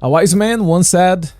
A wise man once said,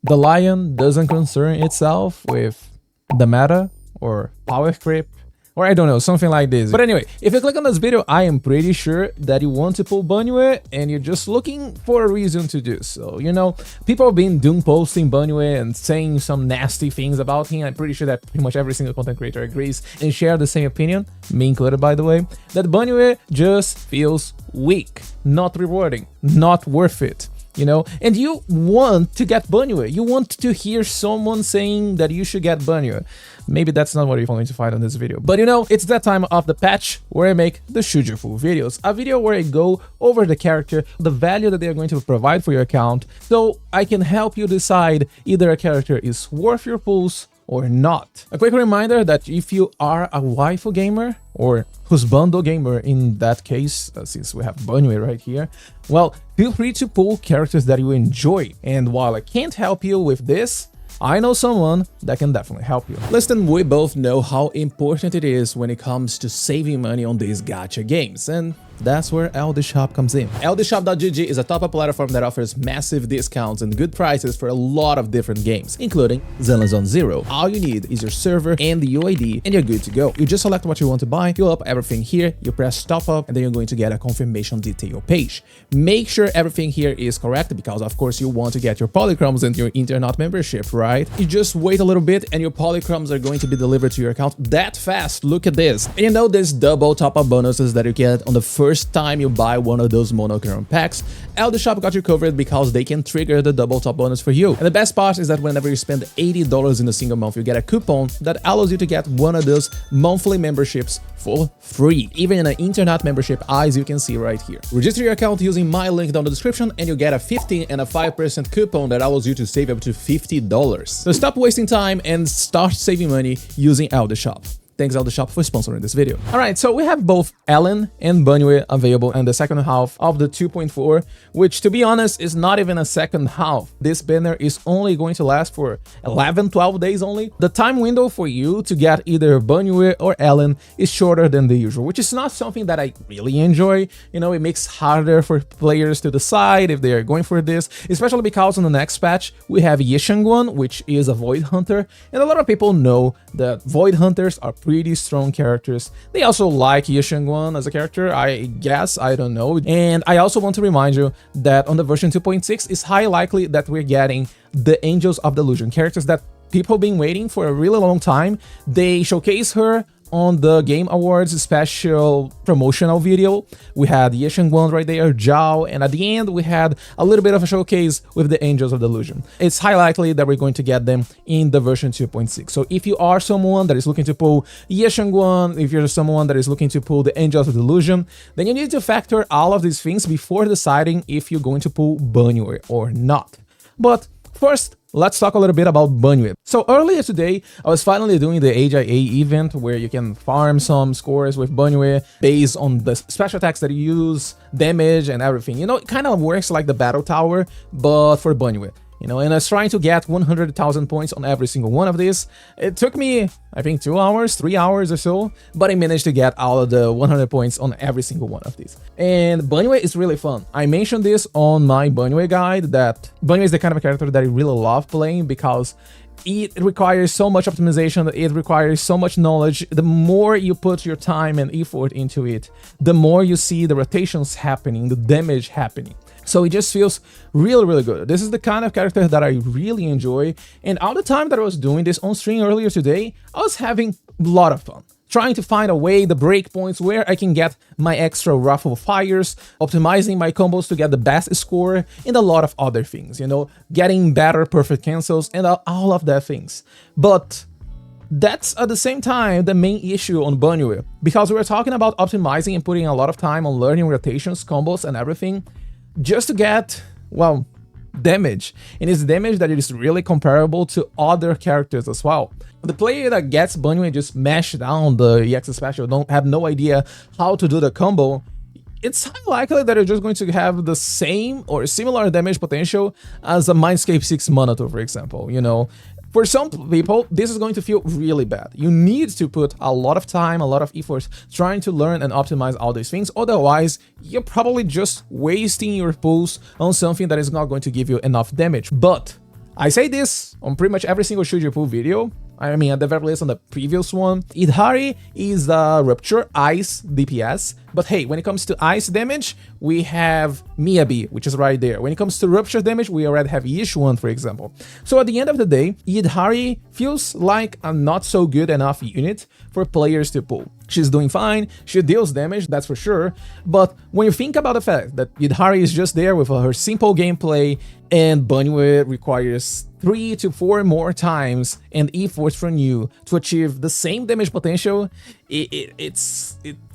the lion doesn't concern itself with the meta or power creep, or I don't know, something like this. But anyway, if you click on this video, I am pretty sure that you want to pull Banyue and you're just looking for a reason to do so. You know, people have been doom posting Banyue and saying some nasty things about him. I'm pretty sure that pretty much every single content creator agrees and share the same opinion, me included by the way, that Banyue just feels weak, not rewarding, not worth it. You know, and you want to get Banyue. You want to hear someone saying that you should get Banyue. Maybe that's not what you're going to find on this video. But you know, it's that time of the patch where I make the Shujufu videos. A video where I go over the character, the value that they are going to provide for your account, so I can help you decide either a character is worth your pulls or not. A quick reminder that if you are a waifu gamer, or husbando gamer in that case, since we have Banyue right here, well, feel free to pull characters that you enjoy. And while I can't help you with this, I know someone that can definitely help you. Listen, we both know how important it is when it comes to saving money on these gacha games, and that's where LDShop comes in. LDShop.gg is a top-up platform that offers massive discounts and good prices for a lot of different games, including Zone Zero. All you need is your server and the UID, and you're good to go. You just select what you want to buy, fill up everything here, you press top up, and then you're going to get a confirmation detail page. Make sure everything here is correct, because of course you want to get your polychromes and your internet membership, right? You just wait a little bit and your polychromes are going to be delivered to your account that fast. Look at this. And you know there's double top-up bonuses that you get on the first time you buy one of those monochrome packs. LDShop got you covered because they can trigger the double top bonus for you. And the best part is that whenever you spend $80 in a single month, you get a coupon that allows you to get one of those monthly memberships for free, even in an internet membership, as you can see right here. Register your account using my link down in the description and you get a 15 and a 5% coupon that allows you to save up to $50. So stop wasting time and start saving money using LDShop. Thanks LDShop for sponsoring this video. Alright, so we have both Ellen and Banyue available in the second half of the 2.4, which to be honest is not even a second half. This banner is only going to last for 11-12 days only. The time window for you to get either Banyue or Ellen is shorter than the usual, which is not something that I really enjoy. You know, it makes harder for players to decide if they are going for this, especially because on the next patch we have Yishengwan, which is a Void Hunter, and a lot of people know that Void Hunters are pretty strong characters. They also like Yishengwan as a character, I guess, I don't know. And I also want to remind you that on the version 2.6, it's highly likely that we're getting the Angels of Delusion, characters that people have been waiting for a really long time. They showcase her on the Game Awards special promotional video. We had Yishengwan right there, Zhao, and at the end we had a little bit of a showcase with the Angels of Delusion. It's highly likely that we're going to get them in the version 2.6. So if you are someone that is looking to pull Yishengwan, if you're someone that is looking to pull the Angels of Delusion, then you need to factor all of these things before deciding if you're going to pull Banyue or not. But first, let's talk a little bit about Banyue. So earlier today, I was finally doing the HIA event where you can farm some scores with Banyue based on the special attacks that you use, damage, and everything. You know, it kind of works like the battle tower, but for Banyue. You know, and I was trying to get 100,000 points on every single one of these. It took me, I think, 2 hours, 3 hours or so, but I managed to get all of the 100 points on every single one of these. And Banyue is really fun. I mentioned this on my Banyue guide, that Banyue is the kind of character that I really love playing because it requires so much optimization, it requires so much knowledge. The more you put your time and effort into it, the more you see the rotations happening, the damage happening. So it just feels really, really good. This is the kind of character that I really enjoy. And all the time that I was doing this on stream earlier today, I was having a lot of fun. Trying to find a way, the breakpoints where I can get my extra ruffle fires, optimizing my combos to get the best score, and a lot of other things, you know, getting better perfect cancels and all of that things. But that's at the same time the main issue on Banyue, because we're talking about optimizing and putting a lot of time on learning rotations, combos, and everything, just to get, well, damage. And it's damage that is really comparable to other characters as well. The player that gets Banyue and just mash down the EX special, don't have no idea how to do the combo, it's likely that you're just going to have the same or similar damage potential as a Mindscape 6 Manato, for example. You know, For some people, this is going to feel really bad. You need to put a lot of time, a lot of effort trying to learn and optimize all these things. Otherwise, you're probably just wasting your pulls on something that is not going to give you enough damage. But I say this on pretty much every single shoot your pull video. I mean, at the very least on the previous one. Idhari is the Rupture Ice DPS, but hey, when it comes to Ice damage, we have Miyabi, which is right there. When it comes to Rupture damage, we already have Yishuan, for example. So at the end of the day, Idhari feels like a not so good enough unit for players to pull. She's doing fine, she deals damage, that's for sure, but when you think about the fact that Idhari is just there with her simple gameplay and Banyue requires 3 to 4 more times and efforts from you to achieve the same damage potential, it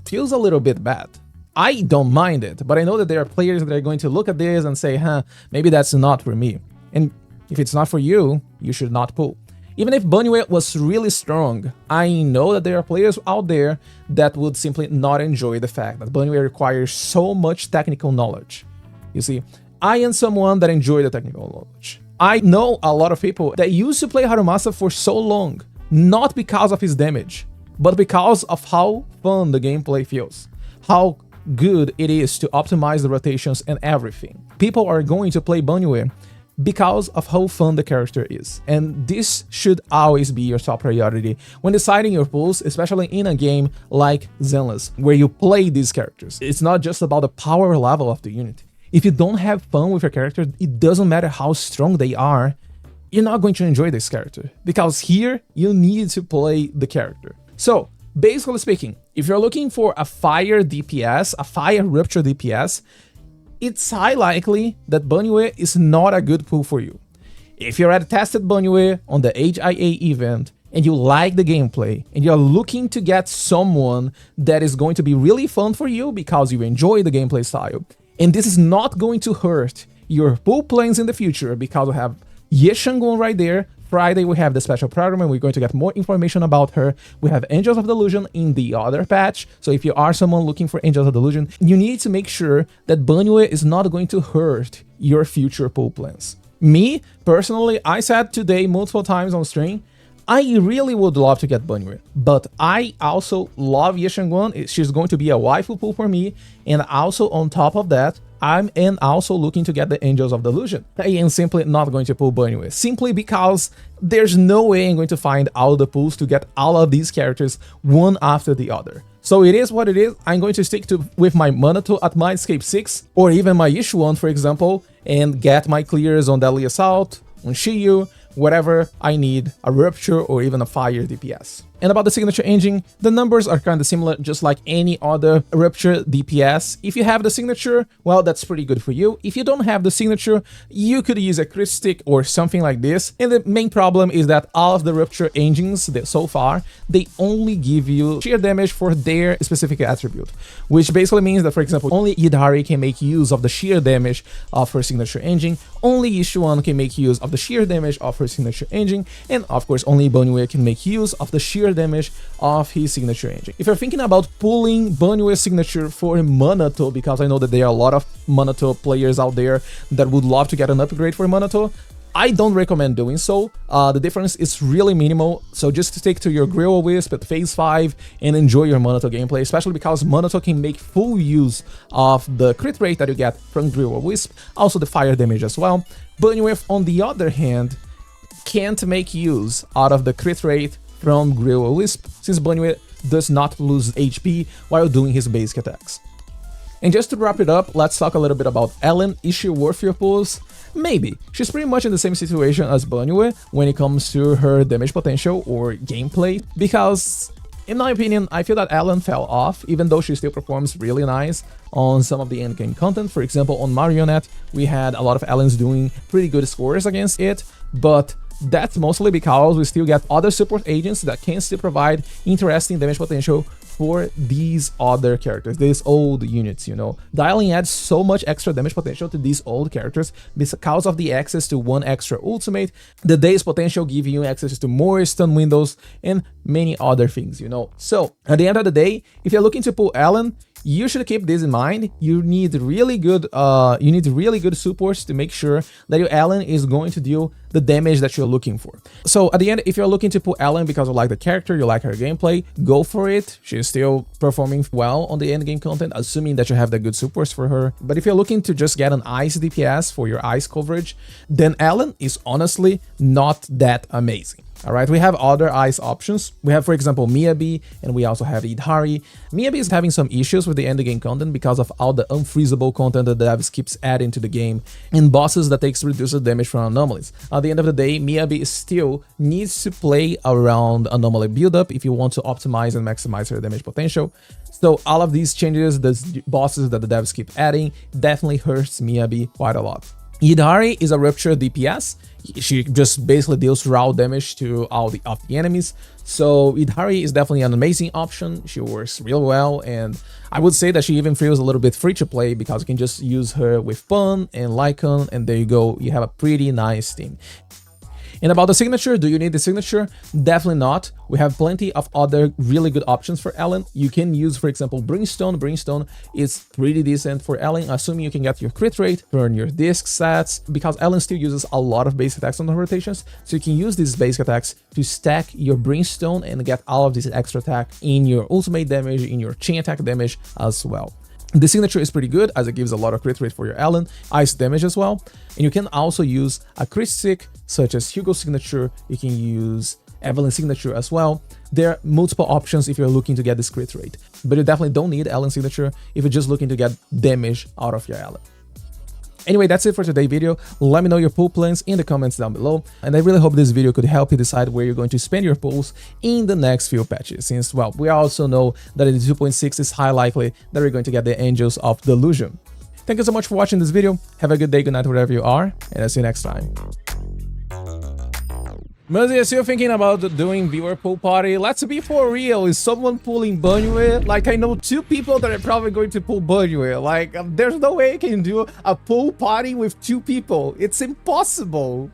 feels a little bit bad. I don't mind it, but I know that there are players that are going to look at this and say, maybe that's not for me. And if it's not for you, you should not pull. Even if Banyue was really strong, I know that there are players out there that would simply not enjoy the fact that Banyue requires so much technical knowledge. You see, I am someone that enjoys the technical knowledge. I know a lot of people that used to play Harumasa for so long, not because of his damage, but because of how fun the gameplay feels, how good it is to optimize the rotations and everything. People are going to play Banyue because of how fun the character is, and this should always be your top priority when deciding your pulls, especially in a game like Zenless, where you play these characters. It's not just about the power level of the unit. If you don't have fun with your character, it doesn't matter how strong they are, you're not going to enjoy this character, because here you need to play the character. So basically speaking, if you're looking for a fire DPS, a fire rupture DPS, it's high likely that Banyue is not a good pull for you. If you already tested Banyue on the HIA event and you like the gameplay and you're looking to get someone that is going to be really fun for you because you enjoy the gameplay style, and this is not going to hurt your pull plans in the future because we have Ye Shangun right there. Friday we have the special program and we're going to get more information about her. We have Angels of Delusion in the other patch, so if you are someone looking for Angels of Delusion, you need to make sure that Banyue is not going to hurt your future pull plans. Me, personally, I said today multiple times on stream, I really would love to get Banyue, but I also love Ye Shangun. She's going to be a waifu pull for me, and also on top of that, I'm also looking to get the Angels of Delusion. I am simply not going to pull Banyue, simply because there's no way I'm going to find all the pulls to get all of these characters one after the other. So it is what it is. I'm going to stick with my Manato at Mindscape 6, or even my Yishuan, for example, and get my clears on Deadly Assault, on Shiyu, whatever I need, a Rupture or even a Fire DPS. And about the signature engine, the numbers are kind of similar, just like any other Rupture DPS. If you have the signature, well, that's pretty good for you. If you don't have the signature, you could use a crit stick or something like this. And the main problem is that all of the Rupture engines that so far, they only give you sheer damage for their specific attribute, which basically means that, for example, only Idhari can make use of the sheer damage of her signature engine, only Yishuan can make use of the sheer damage of her signature engine, and of course only Banyue can make use of the sheer damage of his signature engine. If you're thinking about pulling Banyue's signature for Manato, because I know that there are a lot of Manato players out there that would love to get an upgrade for Manato, I don't recommend doing so. The difference is really minimal, so just stick to your Grill Wisp at phase 5 and enjoy your Manato gameplay, especially because Manato can make full use of the crit rate that you get from Grill Wisp, also the fire damage as well. Banyue, on the other hand, can't make use out of the crit rate from Grill Wisp, since Banyue does not lose HP while doing his basic attacks. And just to wrap it up, let's talk a little bit about Ellen. Is she worth your pulls? Maybe. She's pretty much in the same situation as Banyue when it comes to her damage potential or gameplay, because in my opinion, I feel that Ellen fell off, even though she still performs really nice on some of the endgame content. For example, on Marionette, we had a lot of Ellens doing pretty good scores against it, but that's mostly because we still get other support agents that can still provide interesting damage potential for these other characters, these old units, you know. Dialing adds so much extra damage potential to these old characters because of the access to one extra ultimate, the Daze potential giving you access to more stun windows, and many other things, you know. So, at the end of the day, if you're looking to pull Ellen, you should keep this in mind. You need really good supports to make sure that your Ellen is going to deal the damage that you're looking for. So at the end, if you're looking to pull Ellen because you like the character, you like her gameplay, go for it. She's still performing well on the end game content, assuming that you have the good supports for her. But if you're looking to just get an ice DPS for your ice coverage, then Ellen is honestly not that amazing. All right, we have other ice options. We have, for example, Miyabi, and we also have Idhari. Miyabi is having some issues with the end game content because of all the unfreezable content that the devs keeps adding to the game, and bosses that takes reduced damage from anomalies. At the end of the day, Miyabi still needs to play around anomaly buildup if you want to optimize and maximize her damage potential. So all of these changes, the bosses that the devs keep adding, definitely hurts Miyabi quite a lot. Idhari is a rupture DPS. She just basically deals raw damage to all of the enemies. So Idhari is definitely an amazing option. She works real well, and I would say that she even feels a little bit free to play because you can just use her with Pun and Lycan, and there you go. You have a pretty nice team. And about the signature, do you need the signature? Definitely not. We have plenty of other really good options for Ellen. You can use, for example, Brimstone. Brimstone is pretty decent for Ellen, assuming you can get your crit rate, burn your disc stats, because Ellen still uses a lot of basic attacks on the rotations. So you can use these basic attacks to stack your Brimstone and get all of this extra attack in your ultimate damage, in your chain attack damage as well. The signature is pretty good as it gives a lot of crit rate for your Ellen, ice damage as well. And you can also use a crit stick such as Hugo's signature. You can use Evelyn's signature as well. There are multiple options if you're looking to get this crit rate, but you definitely don't need Ellen's signature if you're just looking to get damage out of your Ellen. Anyway, that's it for today's video. Let me know your pool plans in the comments down below, and I really hope this video could help you decide where you're going to spend your pools in the next few patches, since, well, we also know that in 2.6 it's high likely that we're going to get the Angels of Delusion. Thank you so much for watching this video. Have a good day, good night, wherever you are, and I'll see you next time. Muzzy, are still thinking about doing viewer pool party? Let's be for real. Is someone pulling Banyue? Like, I know 2 people that are probably going to pull Banyue. Like, there's no way I can do a pool party with 2 people. It's impossible.